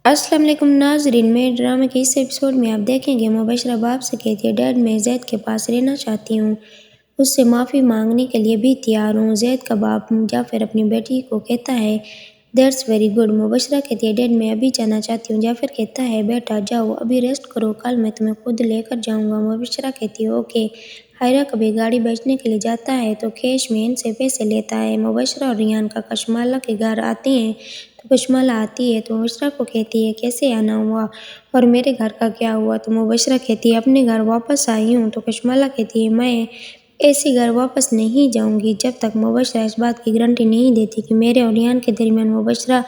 السلام علیکم ناظرین، میرے ڈرامے کے اس ایپیسوڈ میں آپ دیکھیں گے مبشرہ باپ سے کہتی ہے ڈیڈ میں زید کے پاس رہنا چاہتی ہوں، اس سے معافی مانگنے کے لیے بھی تیار ہوں۔ زید کا باپ جعفر اپنی بیٹی کو کہتا ہے دیٹس ویری گڈ۔ مبشرہ کہتی ہے ڈیڈ میں ابھی جانا چاہتی ہوں۔ جعفر کہتا ہے بیٹا جاؤ ابھی ریسٹ کرو، کل میں تمہیں خود لے کر جاؤں گا۔ مبشرہ کہتی ہے اوکے۔ عائرہ کبھی گاڑی بیچنے کے لیے جاتا ہے تو کیش میں ان سے پیسے لیتا ہے۔ مبشرہ اور ریان کا کشمالہ کے گھر آتے ہیں تو کشمالہ آتی ہے تو مبشرہ کو کہتی ہے کیسے آنا ہوا اور میرے گھر کا کیا ہوا؟ تو مبشرہ کہتی ہے اپنے گھر واپس آئی ہوں۔ تو کشمالہ کہتی ہے میں ایسے گھر واپس نہیں جاؤں گی جب تک مبشرہ اس بات کی گارنٹی نہیں دیتی کہ میرے اور ریان کے درمیان مبشرہ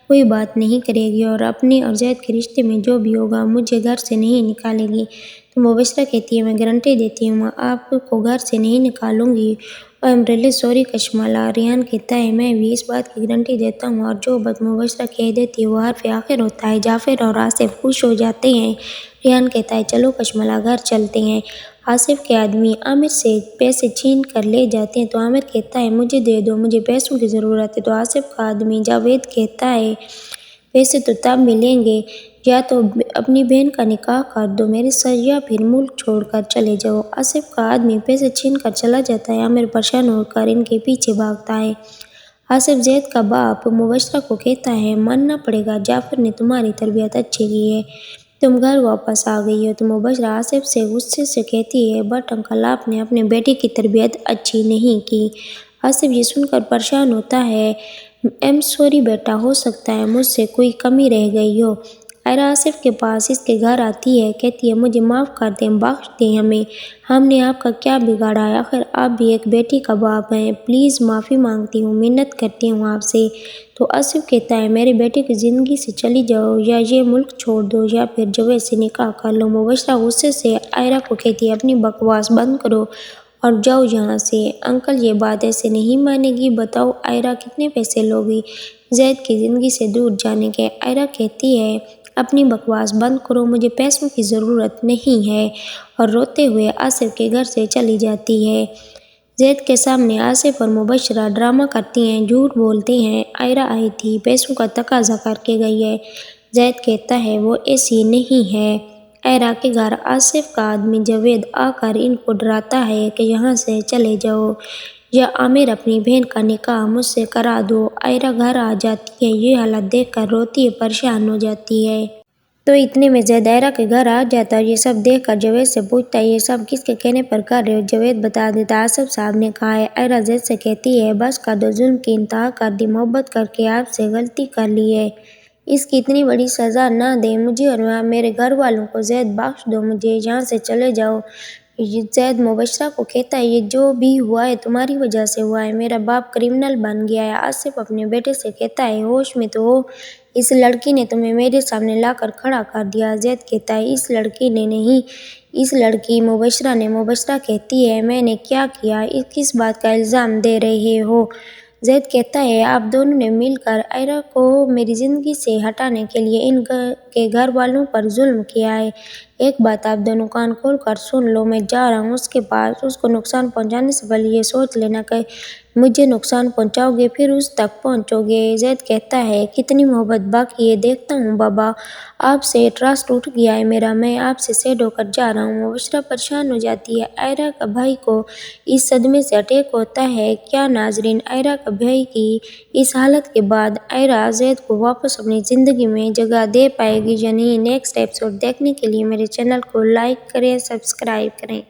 کوئی بات نہیں کرے گی اور اپنے اور زید کے رشتے میں جو بھی ہوگا مجھے گھر سے نہیں نکالے گی۔ تو مبشرہ کہتی ہے میں گارنٹی دیتی ہوں میں آپ کو گھر سے نہیں نکالوں گی۔ I am really sorry Kashmala. Rayan کہتا ہے میں بھی اس بات کی گارنٹی دیتا ہوں اور جو بات مبشرہ کہہ دیتی ہے وہ حرف آخر ہوتا ہے۔ جعفر اور آصف خوش ہو جاتے ہیں۔ ریان کہتا ہے چلو کشمالہ گھر چلتے ہیں۔ آصف کے آدمی عامر سے پیسے چھین کر لے جاتے ہیں تو عامر کہتا ہے مجھے دے دو، مجھے پیسوں کی ضرورت ہے۔ تو آصف کا آدمی جاوید کہتا ہے پیسے تو تب ملیں گے، یا تو اپنی بہن کا نکاح کر دو میرے ساتھ یا پھر ملک چھوڑ کر چلے جاؤ۔ آصف کا آدمی پیسے چھین کر چلا جاتا ہے۔ عامر پریشان ہو کر ان کے پیچھے بھاگتا ہے۔ آصف زید کا باپ مبشرہ کو کہتا ہے ماننا پڑے گا جعفر نے تمہاری تربیت اچھی کی ہے، تم گھر واپس آ گئی ہو۔ تو مبشرہ آصف سے غصے سے کہتی ہے بٹ انکل آپ نے اپنے بیٹے کی تربیت اچھی نہیں کی۔ آصف یہ سن کر پریشان ہوتا ہے ایم سوری بیٹا، ہو سکتا ہے مجھ سے کوئی کمی رہ گئی ہو۔ عائرہ آصف کے پاس اس کے گھر آتی ہے، کہتی ہے مجھے معاف کر دیں، بخش دیں ہمیں، ہم نے آپ کا کیا بگاڑا ہے، آخر آپ بھی ایک بیٹی کا باپ ہیں، پلیز معافی مانگتی ہوں، منت کرتی ہوں آپ سے۔ تو آصف کہتا ہے میرے بیٹے کی زندگی سے چلی جاؤ یا یہ ملک چھوڑ دو یا پھر جاوید سے نکاح کر لو۔ مبشرہ غصے سے عائرہ کو کہتی ہے اپنی بکواس بند کرو اور جاؤ یہاں سے، انکل یہ بات ایسے نہیں مانے گی، بتاؤ عائرہ کتنے پیسے لوگی زید کی زندگی سے دور جانے کے؟ عائرہ کہتی ہے اپنی بکواس بند کرو، مجھے پیسوں کی ضرورت نہیں ہے، اور روتے ہوئے آصف کے گھر سے چلی جاتی ہے۔ زید کے سامنے آصف اور مبشرہ ڈرامہ کرتی ہیں، جھوٹ بولتے ہیں، عائرہ آئی تھی، پیسوں کا تقاضا کر کے گئی ہے۔ زید کہتا ہے وہ ایسی نہیں ہے۔ عائرہ کے گھر آصف کا آدمی جاوید آ کر ان کو ڈراتا ہے کہ یہاں سے چلے جاؤ یا عامر اپنی بہن کا نکاح مجھ سے کرا دو۔ عائرہ گھر آ جاتی ہے، یہ حالت دیکھ کر روتی ہے، پریشان ہو جاتی ہے۔ تو اتنے میں زید عائرہ کے گھر آ جاتا ہے اور یہ سب دیکھ کر جاوید سے پوچھتا ہے یہ سب کس کے کہنے پر کر رہے ہو؟ جاوید بتا دیتا ہے آصف صاحب نے کہا ہے۔ عائرہ زید سے کہتی ہے بس کر دو، ظلم کی انتہا کر دی، محبت کر کے آپ سے غلطی کر لی ہے، اس کی اتنی بڑی سزا نہ دیں مجھے اور میرے گھر والوں کو، زید بخش دو مجھے، یہاں سے چلے جاؤ۔ زید مبشرہ کو کہتا ہے یہ جو بھی ہوا ہے تمہاری وجہ سے ہوا ہے، میرا باپ کرمنل بن گیا ہے۔ آصف اپنے بیٹے سے کہتا ہے ہوش میں تو ہو، اس لڑکی نے تمہیں میرے سامنے لا کر کھڑا کر دیا۔ زید کہتا ہے اس لڑکی نے نہیں، اس لڑکی مبشرہ نے۔ مبشرہ کہتی ہے میں نے کیا کیا، کس بات کا الزام دے رہے ہو؟ زید کہتا ہے آپ دونوں نے مل کر عائرہ کو میری زندگی سے ہٹانے کے لیے ان کے گھر والوں پر ظلم کیا ہے۔ ایک بات آپ دونوں کان کھول کر سن لو، میں جا رہا ہوں اس کے پاس، اس کو نقصان پہنچانے سے پہلے یہ سوچ لینا کہ مجھے نقصان پہنچاؤ گے پھر اس تک پہنچو گے۔ زید کہتا ہے کتنی محبت باقی ہے دیکھتا ہوں بابا، آپ سے ٹرسٹ ٹوٹ گیا ہے میرا، میں آپ سے سیڈ ہو کر جا رہا ہوں۔ مبشرہ پریشان ہو جاتی ہے، عائرہ کا بھائی کو اس صدمے سے اٹیک ہوتا ہے۔ کیا ناظرین عائرہ کا بھائی کی اس حالت کے بعد عائرہ زید کو واپس اپنی زندگی میں جگہ دے پائے گی یا نہیں؟ نیکسٹ ایپیسوڈ دیکھنے کے لیے میرے چینل کو لائک کریں، سبسکرائب کریں۔